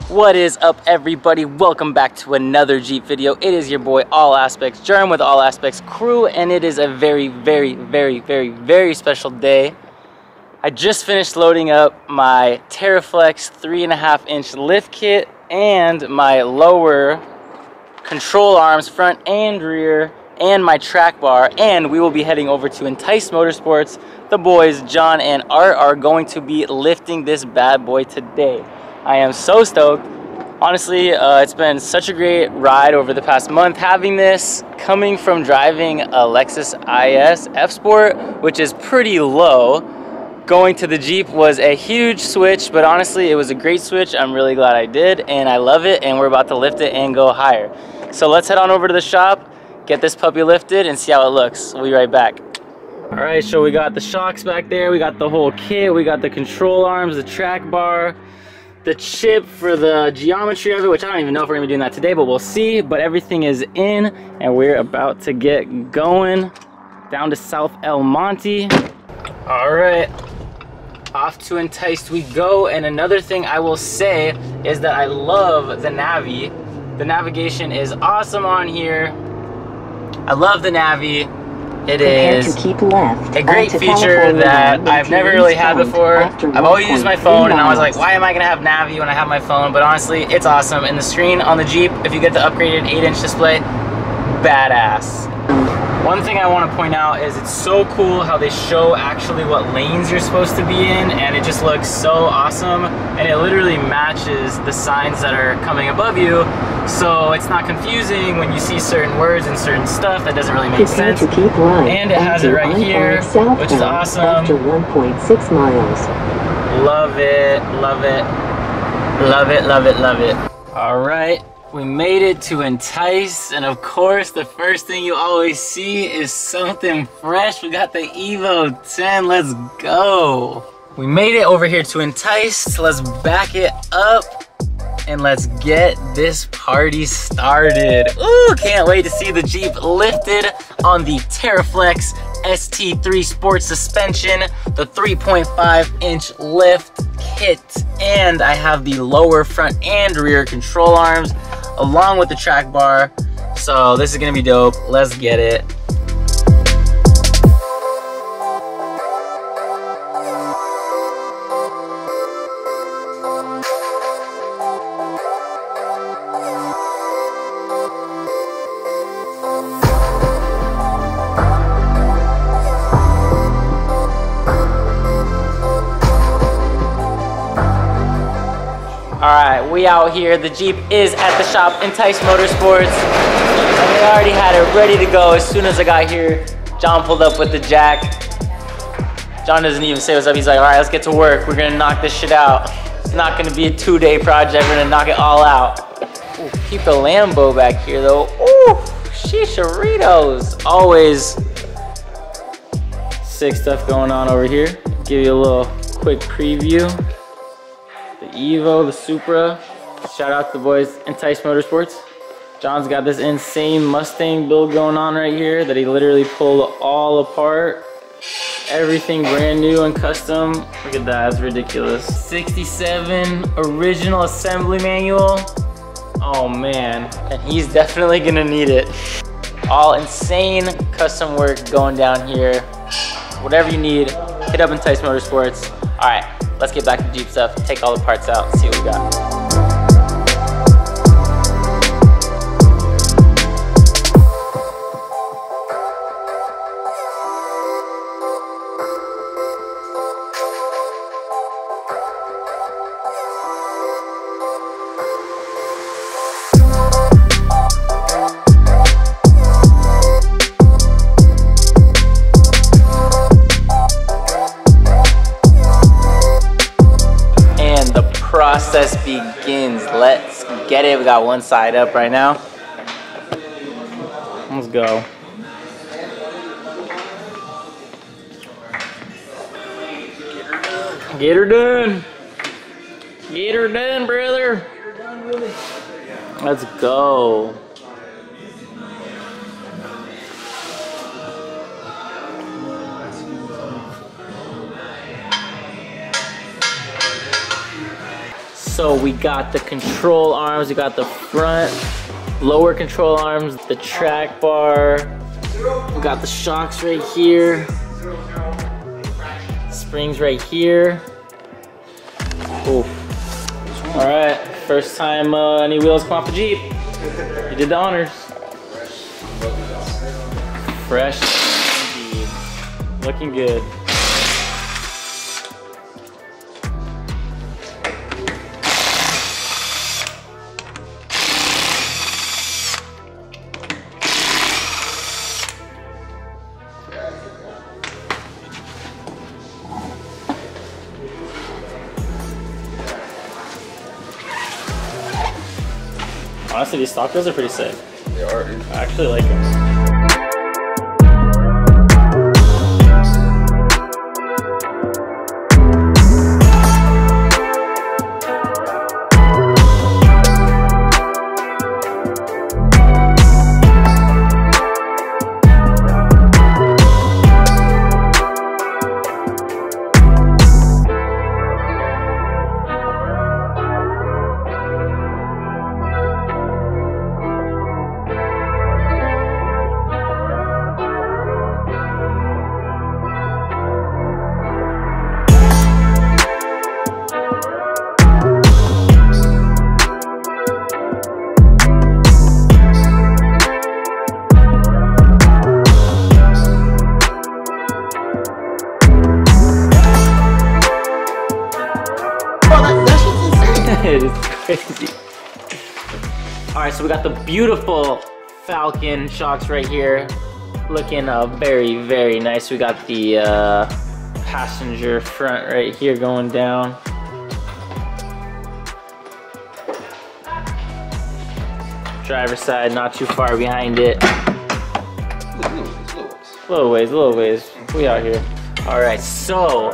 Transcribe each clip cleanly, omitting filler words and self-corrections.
What is up, everybody? Welcome back to another Jeep video. It is your boy All Aspects Jerm with All Aspects Crew, and it is a very special day. I just finished loading up my Teraflex 3.5-inch lift kit and my lower control arms, front and rear, and my track bar, and we will be heading over to Untitled Motorsports. The boys John and Art are going to be lifting this bad boy today. I am so stoked. Honestly, it's been such a great ride over the past month having this, coming from driving a Lexus IS F-Sport, which is pretty low. Going to the Jeep was a huge switch, but honestly, it was a great switch. I'm really glad I did, and I love it, and we're about to lift it and go higher. So let's head on over to the shop, get this puppy lifted, and see how it looks. We'll be right back. All right, so we got the shocks back there, we got the whole kit, we got the control arms, the track bar, the chip for the geometry of it, which I don't even know if we're gonna be doing that today, but we'll see. But everything is in, and we're about to get going down to South El Monte. All right, off to Enticed we go. And another thing I will say is that I love the Navi. The navigation is awesome on here. I love the Navi. It is a great feature that I've never really had before. I've always used my phone, and I was like, why am I gonna have Navi when I have my phone? But honestly, it's awesome. And the screen on the Jeep, if you get the upgraded 8-inch display, badass. One thing I want to point out is it's so cool how they show actually what lanes you're supposed to be in, and it just looks so awesome, and it literally matches the signs that are coming above you, so it's not confusing when you see certain words and certain stuff that doesn't really make sense. And it has it right here, which is awesome. After 1.6 miles. Love it, love it, love it, love it, love it. All right. We made it to Entice, and of course the first thing you always see is something fresh. We got the Evo 10, let's go. We made it over here to Entice, let's back it up and let's get this party started. Ooh, can't wait to see the Jeep lifted on the Teraflex ST3 Sport suspension, the 3.5-inch lift kit, and I have the lower front and rear control arms along with the track bar. So this is gonna be dope. Let's get it. Alright, we out here. The Jeep is at the shop, Untitled Motorsports. And they already had it ready to go. As soon as I got here, John pulled up with the jack. John doesn't even say what's up. He's like, alright, let's get to work. We're gonna knock this shit out. It's not gonna be a 2-day project. We're gonna knock it all out. Ooh, keep the Lambo back here though. Ooh, sheesharitos. Always sick stuff going on over here. Give you a little quick preview. The Evo, the Supra. Shout out to the boys, Enticed Motorsports. John's got this insane Mustang build going on right here that he literally pulled all apart. Everything brand new and custom. Look at that, that's ridiculous. 67 original assembly manual. Oh man, and he's definitely gonna need it. All insane custom work going down here. Whatever you need, hit up Enticed Motorsports. All right. Let's get back to Jeep stuff, take all the parts out, and see what we got. let's get it. We got one side up right now. Let's go. Get her done. Get her done, brother. Let's go. So we got the control arms, we got the front, lower control arms, the track bar, we got the shocks right here, springs right here. Ooh. All right, first time any wheels come off the Jeep. You did the honors. Fresh indeed. Looking good. Honestly, these stock wheels are pretty sick. They are. I actually like them. It is crazy. Alright, so we got the beautiful Falcon shocks right here. Looking very, very nice. We got the passenger front right here going down. Driver side not too far behind it. Little ways. We out here. Alright, so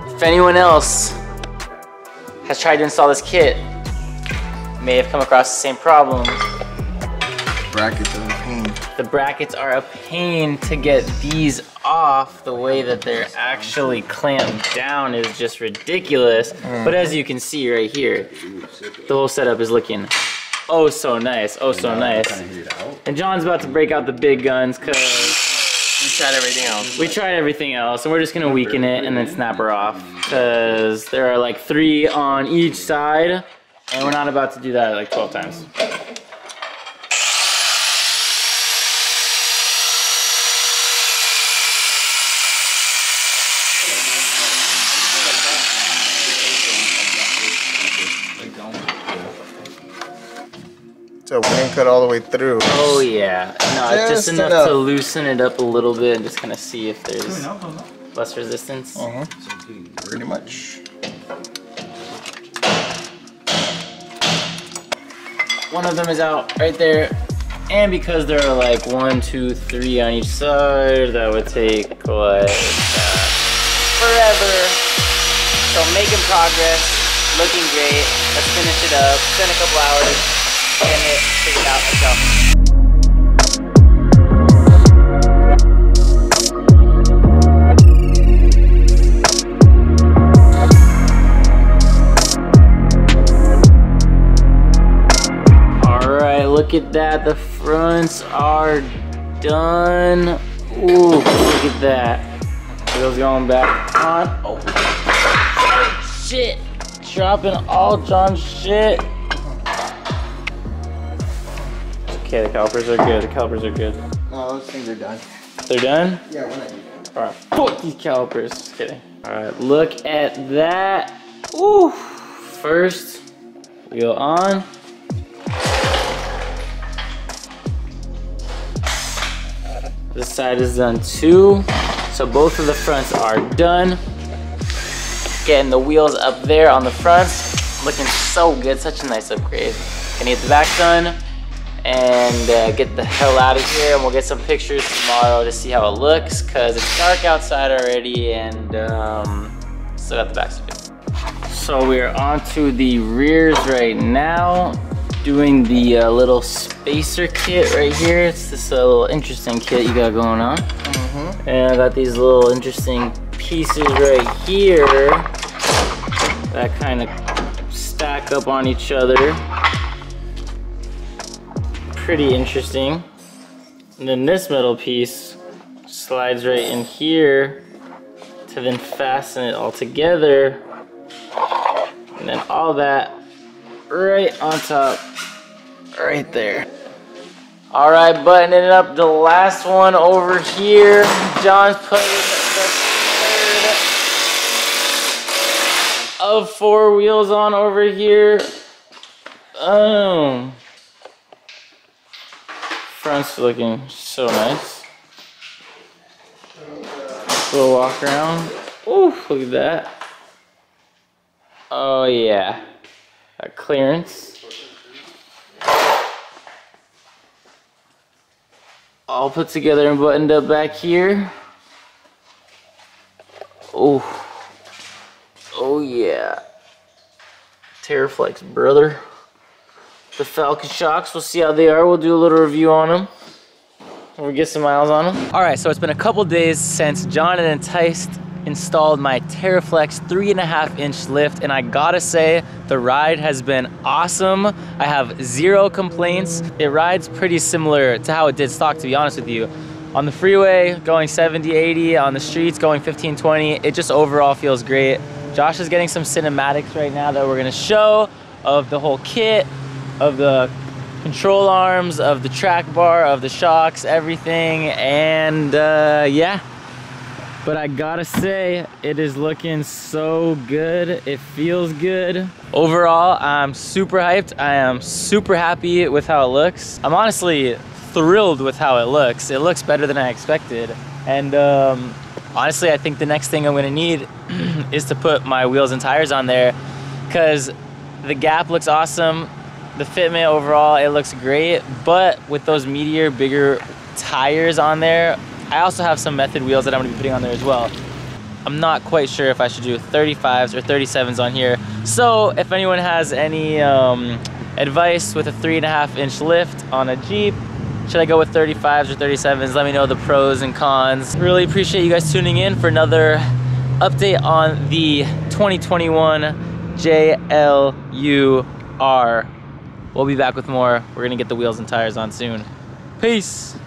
if anyone else has tried to install this kit, may have come across the same problem. Brackets are a pain. The brackets are a pain to get these off. The way that they're actually clamped down is just ridiculous. But as you can see right here, the whole setup is looking oh so nice, oh so nice. And John's about to break out the big guns because we tried everything else. We tried everything else, and we're just gonna weaken it and then snap her off because there are like 3 on each side, and we're not about to do that like 12 times. So we didn't cut all the way through. Oh yeah, no, just enough to loosen it up a little bit and just kind of see if there's less resistance. Pretty much. One of them is out right there, and because there are like 1, 2, 3 on each side, that would take like forever. So making progress, looking great. Let's finish it up. Spend a couple hours. Getting it figured out. Let's go. Alright, look at that. The fronts are done. Ooh, look at that. Wheels going back on. Oh, shit. Dropping all John's shit. Okay, the calipers are good. The calipers are good. No, those things are done. They're done? Yeah, when I Alright, fuck these calipers. Just kidding. Alright, look at that. Ooh. First wheel on. This side is done too. So both of the fronts are done. Getting the wheels up there on the fronts. Looking so good, such a nice upgrade. Gonna get the back done and get the hell out of here, and we'll get some pictures tomorrow to see how it looks, because it's dark outside already, and still got the back to do. So we're on to the rears right now, doing the little spacer kit right here. It's this little interesting kit you got going on. And I got these little interesting pieces right here that kind of stack up on each other. Pretty interesting. And then this metal piece slides right in here to then fasten it all together. And then all that right on top, right there. All right, buttoning up the last one over here. John's putting the third of 4 wheels on over here. Front's looking so nice. Little walk around. Ooh, look at that. Oh yeah, that clearance. All put together and buttoned up back here. Oh, oh yeah. Teraflex, brother. The Falcon Shocks, we'll see how they are. We'll do a little review on them. We'll get some miles on them. All right, so it's been a couple days since John and Enticed installed my Teraflex 3.5-inch lift, and I gotta say, the ride has been awesome. I have 0 complaints. It rides pretty similar to how it did stock, to be honest with you. On the freeway, going 70, 80, on the streets, going 15, 20, it just overall feels great. Josh is getting some cinematics right now that we're gonna show of the whole kit, of the control arms, of the track bar, of the shocks, everything, and yeah. But I gotta say, it is looking so good. It feels good. Overall, I'm super hyped. I am super happy with how it looks. I'm honestly thrilled with how it looks. It looks better than I expected. And honestly, I think the next thing I'm gonna need is to put my wheels and tires on there, because the gap looks awesome. The fitment overall, it looks great. But with those meatier, bigger tires on there, I also have some method wheels that I'm gonna be putting on there as well. I'm not quite sure if I should do 35s or 37s on here. So if anyone has any advice with a 3.5-inch lift on a Jeep, should I go with 35s or 37s? Let me know the pros and cons. Really appreciate you guys tuning in for another update on the 2021 JLUR. We'll be back with more. We're gonna get the wheels and tires on soon. Peace.